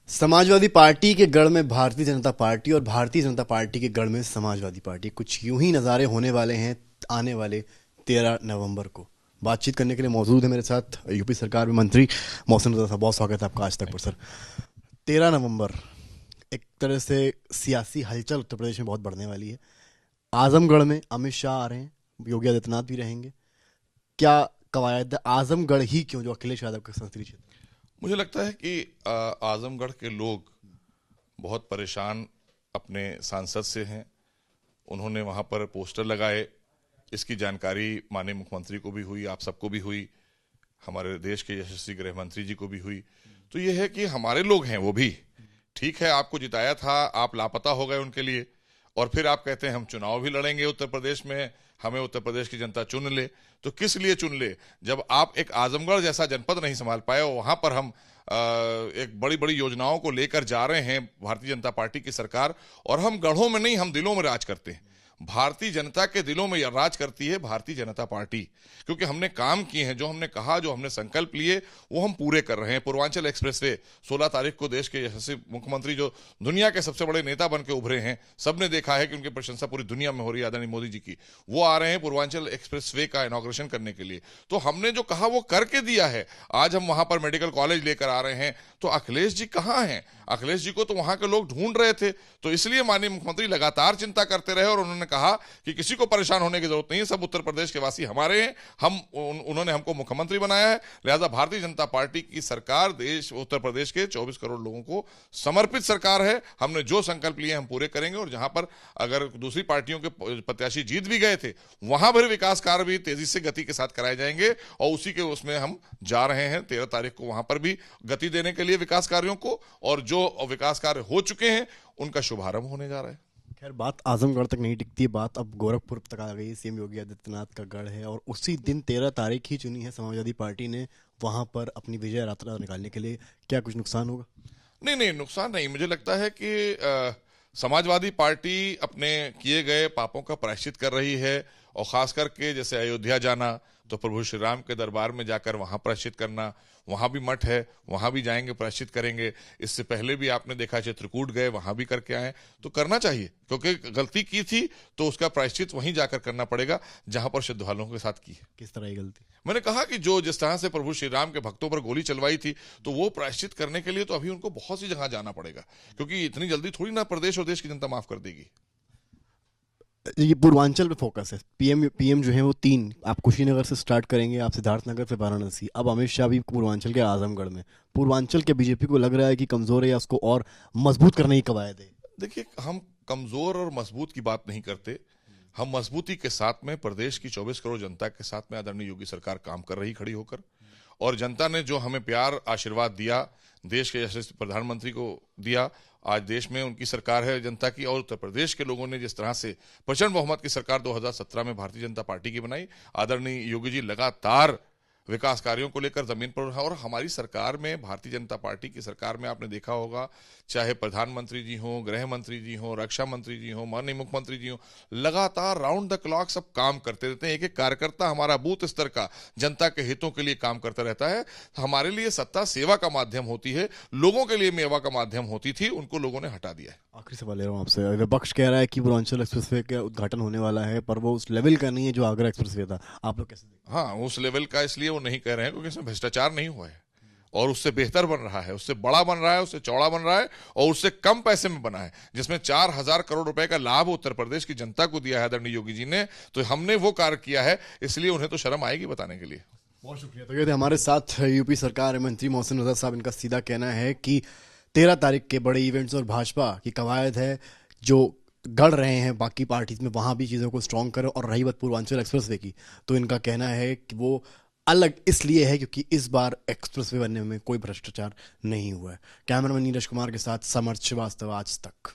Samajwadi party के गढ़ में भारतीय जनता पार्टी और भारतीय जनता पार्टी के गढ़ में समाजवादी पार्टी, कुछ यूं ही नज़ारे होने वाले हैं आने वाले 13 नवंबर को। बातचीत करने के लिए मौजूद है मेरे साथ यूपी सरकार में मंत्री मोहसिन रजा साहब। बहुत स्वागत है आपका आज तक पर सर। 13 नवंबर एक तरह से सियासी हलचल उत्तर प्रदेश में बहुत बढ़ने वाली है। आजमगढ़ में अमित शाह आ रहे हैं, योगी आदित्यनाथ भी रहेंगे। क्या कवायद आजमगढ़ ही क्यों, जो अखिलेश यादव के संसदीय क्षेत्र? मुझे लगता है कि आजमगढ़ के लोग बहुत परेशान अपने सांसद से हैं। उन्होंने वहाँ पर पोस्टर लगाए, इसकी जानकारी माननीय मुख्यमंत्री को भी हुई, आप सबको भी हुई, हमारे देश के यशस्वी गृह मंत्री जी को भी हुई। तो ये है कि हमारे लोग हैं वो भी ठीक है। आपको जिताया था, आप लापता हो गए उनके लिए, और फिर आप कहते हैं हम चुनाव भी लड़ेंगे उत्तर प्रदेश में, हमें उत्तर प्रदेश की जनता चुन ले। तो किस लिए चुन ले जब आप एक आजमगढ़ जैसा जनपद नहीं संभाल पाए और वहां पर हम एक बड़ी बड़ी योजनाओं को लेकर जा रहे हैं भारतीय जनता पार्टी की सरकार। और हम गढ़ों में नहीं, हम दिलों में राज करते हैं। भारतीय जनता के दिलों में राज करती है भारतीय जनता पार्टी, क्योंकि हमने काम किए हैं, जो हमने कहा, जो हमने संकल्प लिए वो हम पूरे कर रहे हैं। पूर्वांचल एक्सप्रेसवे 16 तारीख को देश के यशस्वी मुख्यमंत्री जो दुनिया के सबसे बड़े नेता बन के उभरे हैं, सबने देखा है कि उनकी प्रशंसा पूरी दुनिया में हो रही है आदरणीय मोदी जी की, वो आ रहे हैं पूर्वांचल एक्सप्रेसवे का इनॉग्रेशन करने के लिए। तो हमने जो कहा वो करके दिया है। आज हम वहां पर मेडिकल कॉलेज लेकर आ रहे हैं, तो अखिलेश जी कहाँ हैं? अखिलेश जी को तो वहां के लोग ढूंढ रहे थे। तो इसलिए माननीय मुख्यमंत्री लगातार चिंता करते रहे और उन्होंने कहा कि किसी को परेशान होने की जरूरत नहीं है, सब उत्तर प्रदेश के वासी हमारे हैं, उन्होंने हमको मुख्यमंत्री बनाया है। लिहाजा भारतीय जनता पार्टी की सरकार देश उत्तर प्रदेश के 24 करोड़ लोगों को समर्पित सरकार है। हमने जो संकल्प लिए हम पूरे करेंगे। और जहां पर अगर दूसरी पार्टियों के प्रत्याशी जीत भी गए थे, वहां पर विकास कार्य भी तेजी से गति के साथ कराए जाएंगे और उसी के उसमें हम जा रहे हैं 13 तारीख को वहां पर भी गति देने के लिए विकास कार्यों को, और जो विकास कार्य हो चुके हैं उनका शुभारंभ होने जा रहा है। खैर, बात आजमगढ़ तक नहीं टिकती है, बात अब गोरखपुर तक आ गई। सीएम योगी आदित्यनाथ का गढ़ है और उसी दिन 13 तारीख ही चुनी है समाजवादी पार्टी ने वहां पर अपनी विजय यात्रा निकालने के लिए। क्या कुछ नुकसान होगा? नहीं नहीं, नुकसान नहीं। मुझे लगता है कि समाजवादी पार्टी अपने किए गए पापों का प्रायश्चित कर रही है। और खास करके जैसे अयोध्या जाना, तो प्रभु श्री राम के दरबार में जाकर वहां प्रायश्चित करना, वहां भी मठ है, वहां भी जाएंगे, प्रायश्चित करेंगे। इससे पहले भी आपने देखा चित्रकूट गए, वहां भी करके आए। तो करना चाहिए, क्योंकि गलती की थी तो उसका प्रायश्चित वहीं जाकर करना पड़ेगा जहां पर श्रद्धालुओं के साथ की है। किस तरह की गलती? मैंने कहा कि जो जिस तरह से प्रभु श्री राम के भक्तों पर गोली चलवाई थी, तो वो प्रायश्चित करने के लिए तो अभी उनको बहुत सी जगह जाना पड़ेगा, क्योंकि इतनी जल्दी थोड़ी ना प्रदेश और देश की जनता माफ कर देगी। ये पूर्वांचल पे फोकस है। पीएम जो है वो 3, आप कुशीनगर से स्टार्ट करेंगे, आप सिद्धार्थनगर से वाराणसी, अब अमित शाह भी पूर्वांचल के आजमगढ़ में। पूर्वांचल के बीजेपी को लग रहा है कि कमजोर है या उसको और मजबूत करने की कवायद है? देखिए, हम कमजोर और मजबूत की बात नहीं करते। हम मजबूती के साथ में प्रदेश की 24 करोड़ जनता के साथ में आदरणीय योगी सरकार काम कर रही खड़ी होकर। और जनता ने जो हमें प्यार आशीर्वाद दिया, देश के यशस्वी प्रधानमंत्री को दिया, आज देश में उनकी सरकार है जनता की। और उत्तर प्रदेश के लोगों ने जिस तरह से प्रचंड बहुमत की सरकार 2017 में भारतीय जनता पार्टी की बनाई, आदरणीय योगी जी लगातार विकास कार्यों को लेकर जमीन पर है। और हमारी सरकार में, भारतीय जनता पार्टी की सरकार में आपने देखा होगा, चाहे प्रधानमंत्री जी हों, गृह मंत्री जी हों, रक्षा मंत्री जी हों, माननीय मुख्यमंत्री जी हों, लगातार राउंड द क्लॉक सब काम करते रहते हैं। एक एक कार्यकर्ता हमारा बूथ स्तर का जनता के हितों के लिए काम करता रहता है। हमारे लिए सत्ता सेवा का माध्यम होती है, लोगों के लिए मेवा का माध्यम होती थी, उनको लोगों ने हटा दिया है। आखिरी सवाल ले रहा हूँ आपसे। विपक्ष कह रहा है कि पूर्वांचल एक्सप्रेसवे का उद्घाटन होने वाला है, पर वो उस लेवल का नहीं है जो आगरा एक्सप्रेसवे था। आप लोग कैसे देखते हैं? हाँ, उस लेवल का इसलिए वो नहीं कह रहे हैं क्योंकि इसमें भ्रष्टाचार नहीं हुआ है, और उससे बेहतर बन रहा है, उससे बड़ा बन रहा है, उससे चौड़ा बन रहा है, और उससे कम पैसे में बना है, जिसमें 4000 करोड़ रुपए का लाभ उत्तर प्रदेश की जनता को दिया है आदरणीय योगी जी ने। तो हमने वो कार्य किया है, इसलिए उन्हें तो शर्म आएगी बताने के लिए। बहुत शुक्रिया। तो ये थे हमारे साथ यूपी सरकार मंत्री मोहसिन रजा साहब। इनका सीधा कहना है कि 13 तारीख के बड़े इवेंट्स और भाजपा की कवायद है जो गढ़ रहे हैं बाकी पार्टीज में, वहां भी चीज़ों को स्ट्रॉन्ग करें। और रही बात पूर्वांचल एक्सप्रेसवे की, तो इनका कहना है कि वो अलग इसलिए है क्योंकि इस बार एक्सप्रेसवे बनने में कोई भ्रष्टाचार नहीं हुआ है। कैमरामैन नीरज कुमार के साथ समर्थ श्रीवास्तव, आज तक।